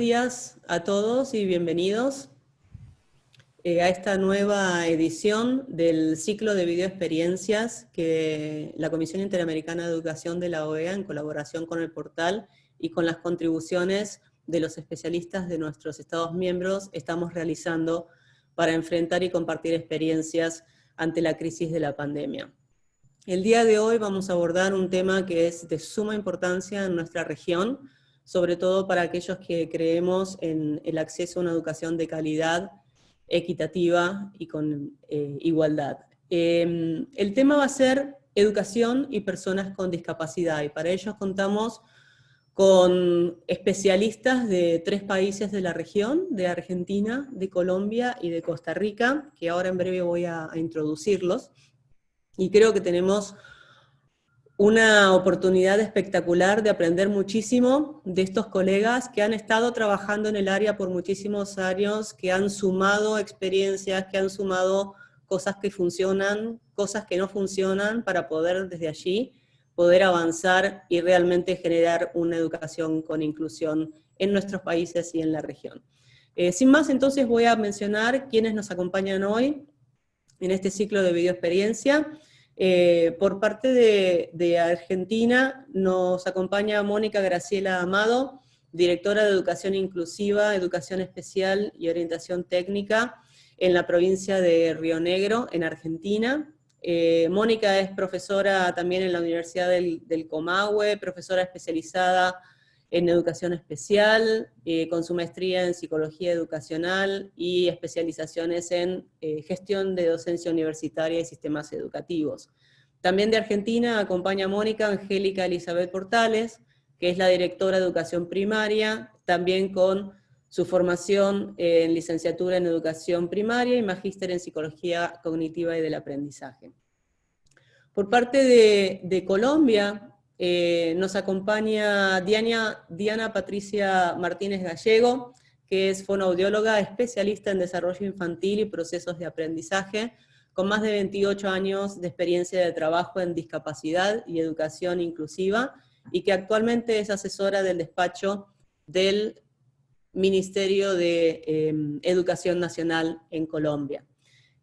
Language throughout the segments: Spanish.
días a todos y bienvenidos a esta nueva edición del ciclo de videoexperiencias que la Comisión Interamericana de Educación de la OEA, en colaboración con el portal y con las contribuciones de los especialistas de nuestros Estados miembros, estamos realizando para enfrentar y compartir experiencias ante la crisis de la pandemia. El día de hoy vamos a abordar un tema que es de suma importancia en nuestra región, sobre todo para aquellos que creemos en el acceso a una educación de calidad, equitativa y con igualdad. El tema va a ser educación y personas con discapacidad, y para ello contamos con especialistas de 3 países de la región, de Argentina, de Colombia y de Costa Rica, que ahora en breve voy a introducirlos, y creo que tenemos una oportunidad espectacular de aprender muchísimo de estos colegas que han estado trabajando en el área por muchísimos años, que han sumado experiencias, que han sumado cosas que funcionan, cosas que no funcionan, para poder desde allí poder avanzar y realmente generar una educación con inclusión en nuestros países y en la región. Sin más, entonces voy a mencionar quiénes nos acompañan hoy en este ciclo de videoexperiencia. Por parte de Argentina nos acompaña Mónica Graciela Amado, directora de Educación Inclusiva, Educación Especial y Orientación Técnica en la provincia de Río Negro, en Argentina. Mónica es profesora también en la Universidad del Comahue, profesora especializada en educación especial, con su maestría en psicología educacional y especializaciones en gestión de docencia universitaria y sistemas educativos. También de Argentina acompaña a Mónica Angélica Elizabeth Portales, que es la directora de educación primaria, también con su formación en licenciatura en educación primaria y magíster en psicología cognitiva y del aprendizaje. Por parte de Colombia, nos acompaña Diana Patricia Martínez Gallego, que es fonoaudióloga especialista en desarrollo infantil y procesos de aprendizaje, con más de 28 años de experiencia de trabajo en discapacidad y educación inclusiva, y que actualmente es asesora del despacho del Ministerio de Educación Nacional en Colombia.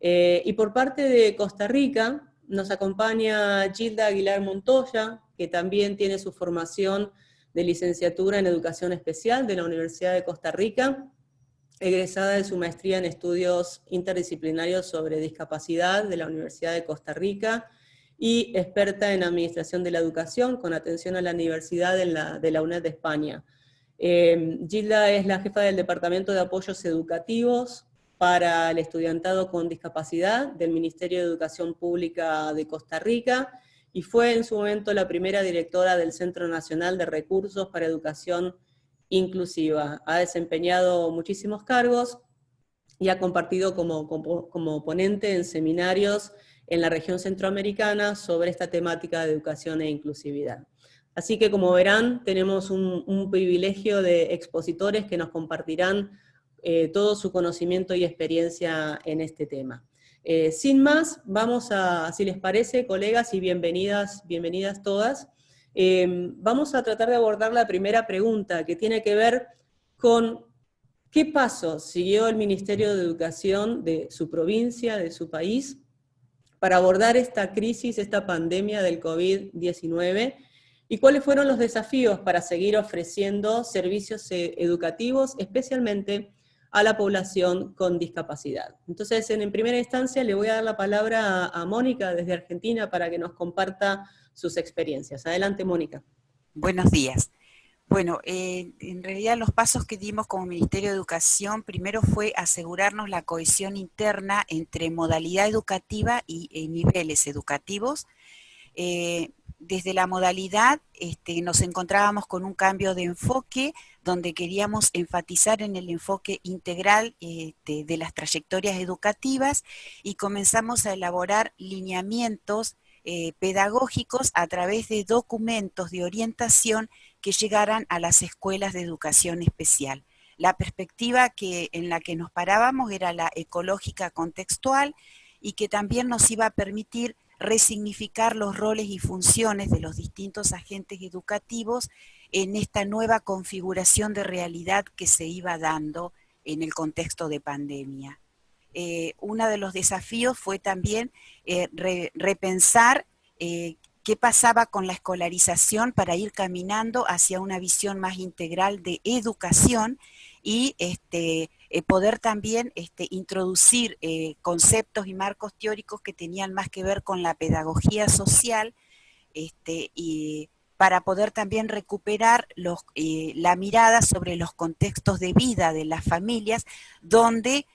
Y por parte de Costa Rica, nos acompaña Gilda Aguilar Montoya, que también tiene su formación de licenciatura en Educación Especial de la Universidad de Costa Rica, egresada de su maestría en Estudios Interdisciplinarios sobre Discapacidad de la Universidad de Costa Rica, y experta en Administración de la Educación, con atención a la Universidad de la UNED de España. Gilda es la jefa del Departamento de Apoyos Educativos para el Estudiantado con Discapacidad del Ministerio de Educación Pública de Costa Rica, y fue en su momento la primera directora del Centro Nacional de Recursos para Educación Inclusiva. Ha desempeñado muchísimos cargos y ha compartido como ponente en seminarios en la región centroamericana sobre esta temática de educación e inclusividad. Así que, como verán, tenemos un privilegio de expositores que nos compartirán todo su conocimiento y experiencia en este tema. Sin más, vamos a, si les parece, colegas, y bienvenidas todas, vamos a tratar de abordar la primera pregunta, que tiene que ver con qué pasos siguió el Ministerio de Educación de su provincia, de su país, para abordar esta crisis, esta pandemia del COVID-19, y cuáles fueron los desafíos para seguir ofreciendo servicios educativos, especialmente a la población con discapacidad. Entonces, en primera instancia, le voy a dar la palabra a Mónica desde Argentina para que nos comparta sus experiencias. Adelante, Mónica. Buenos días. Bueno, en realidad los pasos que dimos como Ministerio de Educación, primero fue asegurarnos la cohesión interna entre modalidad educativa y niveles educativos. Desde la modalidad nos encontrábamos con un cambio de enfoque, donde queríamos enfatizar en el enfoque integral de las trayectorias educativas, y comenzamos a elaborar lineamientos pedagógicos a través de documentos de orientación que llegaran a las escuelas de educación especial. La perspectiva en la que nos parábamos era la ecológica contextual, y que también nos iba a permitir resignificar los roles y funciones de los distintos agentes educativos en esta nueva configuración de realidad que se iba dando en el contexto de pandemia. Uno de los desafíos fue también repensar qué pasaba con la escolarización para ir caminando hacia una visión más integral de educación y poder también introducir conceptos y marcos teóricos que tenían más que ver con la pedagogía social y para poder también recuperar la mirada sobre los contextos de vida de las familias, donde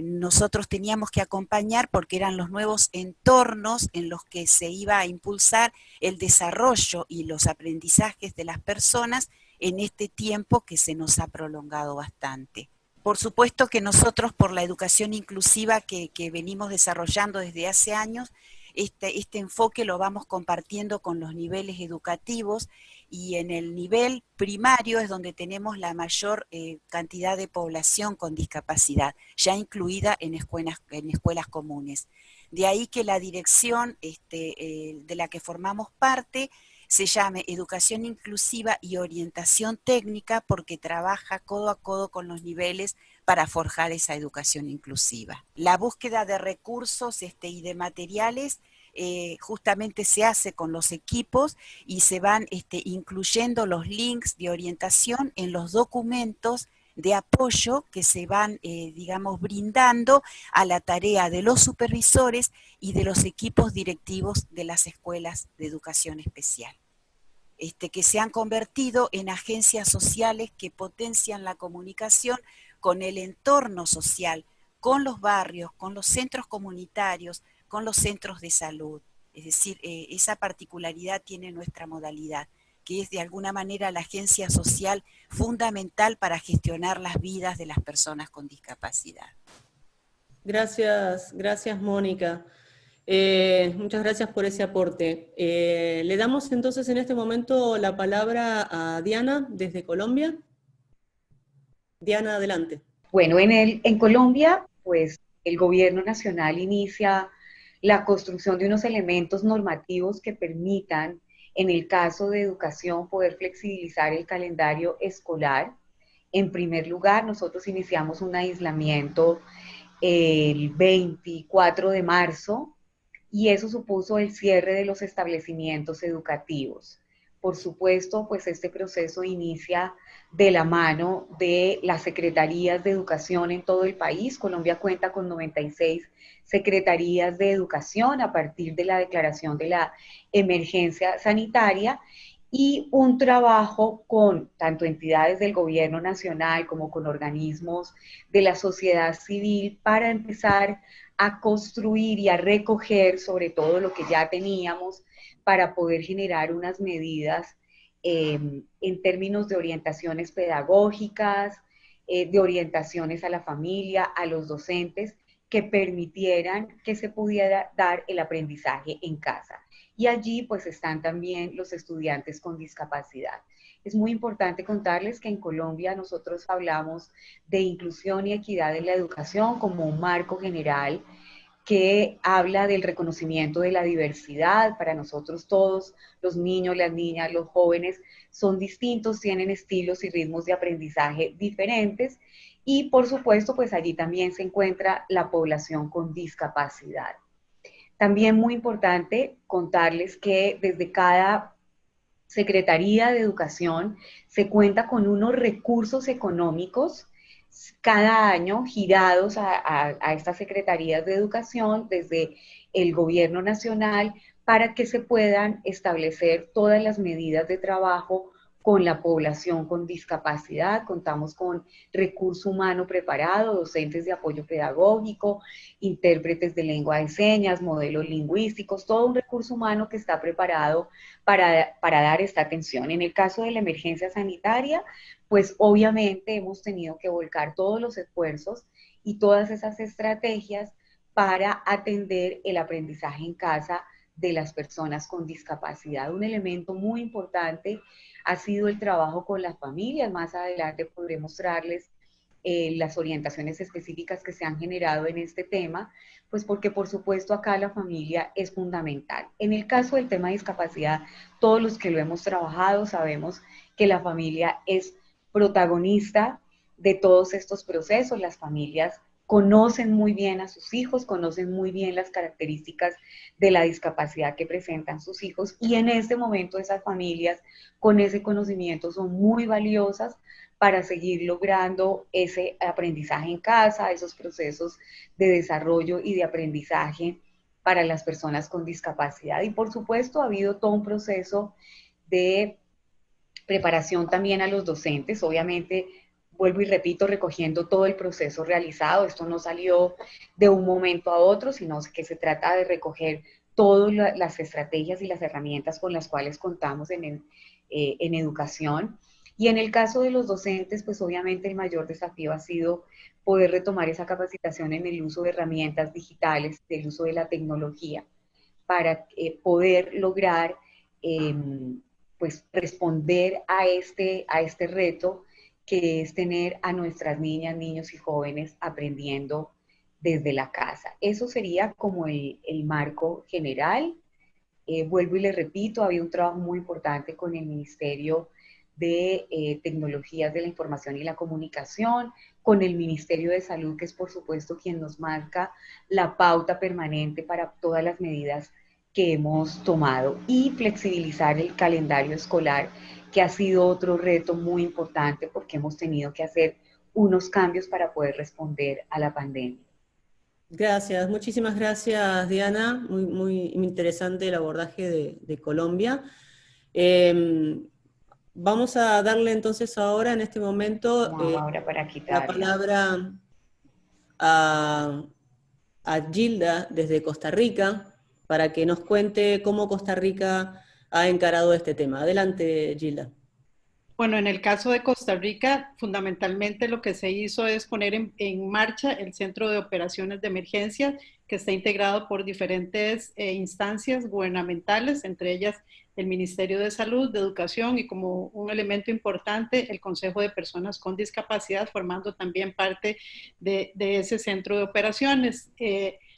nosotros teníamos que acompañar porque eran los nuevos entornos en los que se iba a impulsar el desarrollo y los aprendizajes de las personas en este tiempo que se nos ha prolongado bastante. Por supuesto que nosotros, por la educación inclusiva que venimos desarrollando desde hace años, este enfoque lo vamos compartiendo con los niveles educativos y en el nivel primario es donde tenemos la mayor cantidad de población con discapacidad, ya incluida en escuelas comunes. De ahí que la dirección de la que formamos parte se llame Educación Inclusiva y Orientación Técnica porque trabaja codo a codo con los niveles para forjar esa educación inclusiva. La búsqueda de recursos y de materiales justamente se hace con los equipos y se van incluyendo los links de orientación en los documentos de apoyo que se van, digamos, brindando a la tarea de los supervisores y de los equipos directivos de las escuelas de educación especial. Que se han convertido en agencias sociales que potencian la comunicación con el entorno social, con los barrios, con los centros comunitarios, con los centros de salud. Es decir, esa particularidad tiene nuestra modalidad, que es de alguna manera la agencia social fundamental para gestionar las vidas de las personas con discapacidad. Gracias, gracias Mónica. Muchas gracias por ese aporte. Le damos entonces en este momento la palabra a Diana desde Colombia. Diana, adelante. Bueno, en Colombia, pues el gobierno nacional inicia la construcción de unos elementos normativos que permitan, en el caso de educación, poder flexibilizar el calendario escolar. En primer lugar, nosotros iniciamos un aislamiento el 24 de marzo y eso supuso el cierre de los establecimientos educativos. Por supuesto, pues este proceso inicia de la mano de las secretarías de educación en todo el país. Colombia cuenta con 96 secretarías de educación a partir de la declaración de la emergencia sanitaria y un trabajo con tanto entidades del gobierno nacional como con organismos de la sociedad civil para empezar a construir y a recoger sobre todo lo que ya teníamos para poder generar unas medidas en términos de orientaciones pedagógicas, de orientaciones a la familia, a los docentes, que permitieran que se pudiera dar el aprendizaje en casa. Y allí pues están también los estudiantes con discapacidad. Es muy importante contarles que en Colombia nosotros hablamos de inclusión y equidad en la educación como un marco general que habla del reconocimiento de la diversidad. Para nosotros todos, los niños, las niñas, los jóvenes, son distintos, tienen estilos y ritmos de aprendizaje diferentes y por supuesto, pues allí también se encuentra la población con discapacidad. También muy importante contarles que desde cada Secretaría de Educación se cuenta con unos recursos económicos cada año girados a estas secretarías de educación desde el gobierno nacional para que se puedan establecer todas las medidas de trabajo con la población con discapacidad. Contamos con recurso humano preparado, docentes de apoyo pedagógico, intérpretes de lengua de señas, modelos lingüísticos, todo un recurso humano que está preparado para dar esta atención. En el caso de la emergencia sanitaria, pues obviamente hemos tenido que volcar todos los esfuerzos y todas esas estrategias para atender el aprendizaje en casa de las personas con discapacidad. Un elemento muy importante ha sido el trabajo con las familias. Más adelante podré mostrarles las orientaciones específicas que se han generado en este tema, pues porque por supuesto acá la familia es fundamental. En el caso del tema de discapacidad, todos los que lo hemos trabajado sabemos que la familia es protagonista de todos estos procesos. Las familias conocen muy bien a sus hijos, conocen muy bien las características de la discapacidad que presentan sus hijos, y en este momento esas familias con ese conocimiento son muy valiosas para seguir logrando ese aprendizaje en casa, esos procesos de desarrollo y de aprendizaje para las personas con discapacidad. Y por supuesto ha habido todo un proceso de preparación también a los docentes, obviamente, vuelvo y repito, recogiendo todo el proceso realizado. Esto no salió de un momento a otro, sino que se trata de recoger todas las estrategias y las herramientas con las cuales contamos en educación. Y en el caso de los docentes, pues obviamente el mayor desafío ha sido poder retomar esa capacitación en el uso de herramientas digitales, del uso de la tecnología, para poder lograr pues responder a este reto, que es tener a nuestras niñas, niños y jóvenes aprendiendo desde la casa. Eso sería como el marco general. Vuelvo y le repito, ha habido un trabajo muy importante con el Ministerio de Tecnologías de la Información y la Comunicación, con el Ministerio de Salud, que es por supuesto quien nos marca la pauta permanente para todas las medidas que hemos tomado, y flexibilizar el calendario escolar, que ha sido otro reto muy importante porque hemos tenido que hacer unos cambios para poder responder a la pandemia. Gracias, muchísimas gracias, Diana. Muy interesante el abordaje de Colombia. Vamos a darle entonces ahora, en este momento, ahora para la palabra a Gilda desde Costa Rica, para que nos cuente cómo Costa Rica ha encarado este tema. Adelante, Gilda. Bueno, en el caso de Costa Rica, fundamentalmente lo que se hizo es poner en marcha el Centro de Operaciones de Emergencia, que está integrado por diferentes instancias gubernamentales, entre ellas el Ministerio de Salud, de Educación, y como un elemento importante, el Consejo de Personas con Discapacidad, formando también parte de ese centro de operaciones.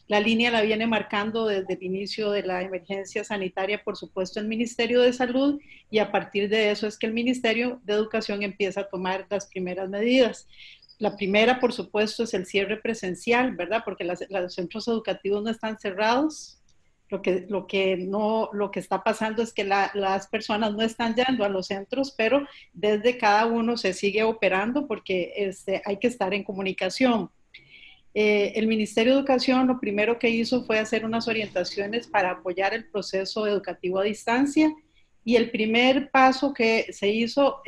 La línea la viene marcando desde el inicio de la emergencia sanitaria, por supuesto, el Ministerio de Salud, y a partir de eso es que el Ministerio de Educación empieza a tomar las primeras medidas. La primera, por supuesto, es el cierre presencial, ¿verdad? Porque los centros educativos no están cerrados. Lo que está pasando es que las personas no están yendo a los centros, pero desde cada uno se sigue operando porque hay que estar en comunicación. El Ministerio de Educación lo primero que hizo fue hacer unas orientaciones para apoyar el proceso educativo a distancia, y el primer paso que se hizo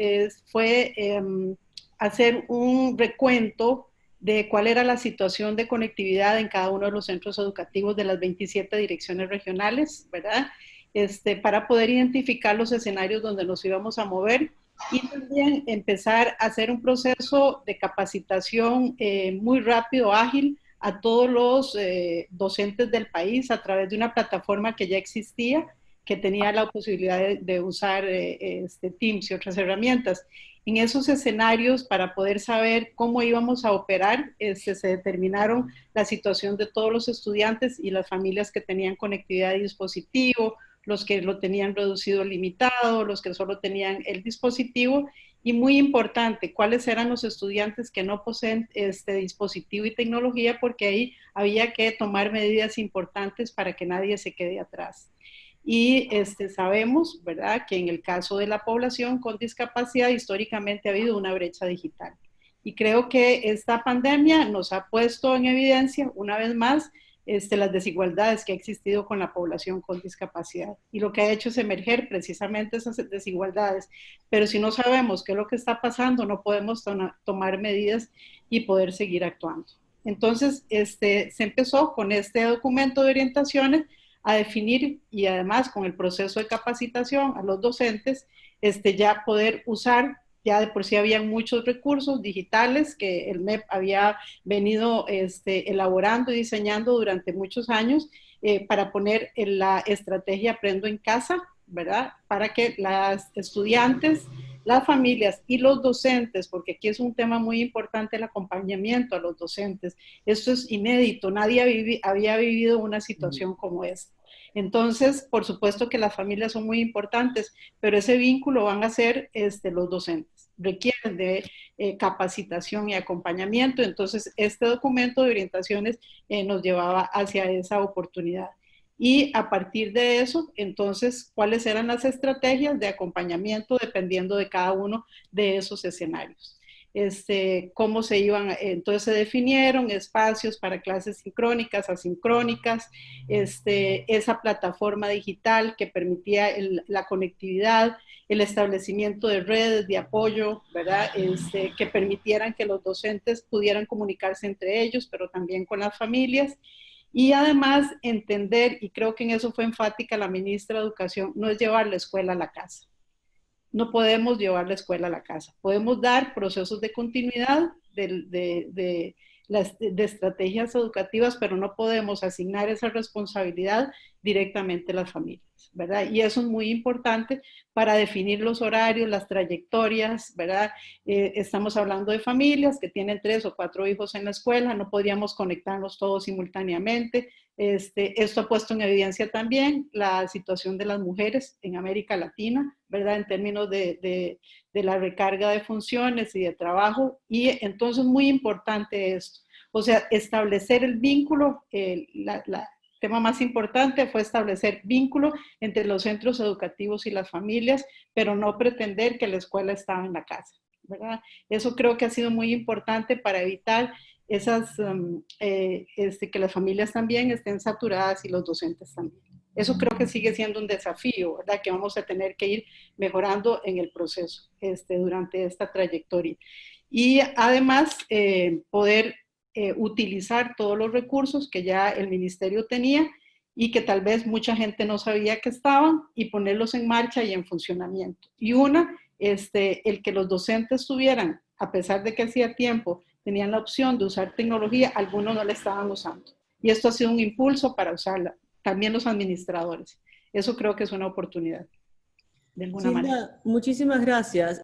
fue hacer un recuento de cuál era la situación de conectividad en cada uno de los centros educativos de las 27 direcciones regionales, ¿verdad? Para poder identificar los escenarios donde nos íbamos a mover, y también empezar a hacer un proceso de capacitación muy rápido, ágil, a todos los docentes del país a través de una plataforma que ya existía, que tenía la posibilidad de usar Teams y otras herramientas. En esos escenarios, para poder saber cómo íbamos a operar, se determinaron la situación de todos los estudiantes y las familias que tenían conectividad de dispositivo, los que lo tenían reducido o limitado, los que solo tenían el dispositivo, y muy importante, cuáles eran los estudiantes que no poseen este dispositivo y tecnología, porque ahí había que tomar medidas importantes para que nadie se quede atrás. Y sabemos, ¿verdad?, que en el caso de la población con discapacidad históricamente ha habido una brecha digital. Y creo que esta pandemia nos ha puesto en evidencia, una vez más, las desigualdades que ha existido con la población con discapacidad. Y lo que ha hecho es emerger precisamente esas desigualdades. Pero si no sabemos qué es lo que está pasando, no podemos tomar medidas y poder seguir actuando. Entonces, se empezó con este documento de orientaciones a definir, y además con el proceso de capacitación a los docentes, ya poder usar, ya de por sí habían muchos recursos digitales que el MEP había venido elaborando y diseñando durante muchos años para poner en la estrategia Aprendo en Casa, ¿verdad? Para que las estudiantes las familias y los docentes, porque aquí es un tema muy importante el acompañamiento a los docentes. Esto es inédito, nadie había vivido una situación como esta. Entonces, por supuesto que las familias son muy importantes, pero ese vínculo van a ser los docentes. Requieren de capacitación y acompañamiento. Entonces, este documento de orientaciones nos llevaba hacia esa oportunidad. Y a partir de eso, entonces, ¿cuáles eran las estrategias de acompañamiento dependiendo de cada uno de esos escenarios? Cómo se iban, entonces se definieron espacios para clases sincrónicas, asincrónicas, esa plataforma digital que permitía la conectividad, el establecimiento de redes de apoyo, ¿verdad? Que permitieran que los docentes pudieran comunicarse entre ellos, pero también con las familias. Y además entender, y creo que en eso fue enfática la ministra de Educación, no es llevar la escuela a la casa. No podemos llevar la escuela a la casa. Podemos dar procesos de continuidad de estrategias educativas, pero no podemos asignar esa responsabilidad directamente a las familias, ¿verdad? Y eso es muy importante para definir los horarios, las trayectorias, ¿verdad? Estamos hablando de familias que tienen 3 o 4 hijos en la escuela, no podríamos conectarnos todos simultáneamente. Esto ha puesto en evidencia también la situación de las mujeres en América Latina, ¿verdad? En términos de la recarga de funciones y de trabajo. Y entonces muy importante esto. O sea, establecer el vínculo, el tema más importante fue establecer vínculo entre los centros educativos y las familias, pero no pretender que la escuela estaba en la casa, ¿verdad? Eso creo que ha sido muy importante para evitar que las familias también estén saturadas y los docentes también. Eso creo que sigue siendo un desafío, ¿verdad? Que vamos a tener que ir mejorando en el proceso durante esta trayectoria. Y además poder utilizar todos los recursos que ya el ministerio tenía y que tal vez mucha gente no sabía que estaban y ponerlos en marcha y en funcionamiento. Y el que los docentes tuvieran, a pesar de que hacía tiempo, tenían la opción de usar tecnología, algunos no la estaban usando. Y esto ha sido un impulso para usarla, también los administradores. Eso creo que es una oportunidad, de alguna manera. Muchísimas gracias.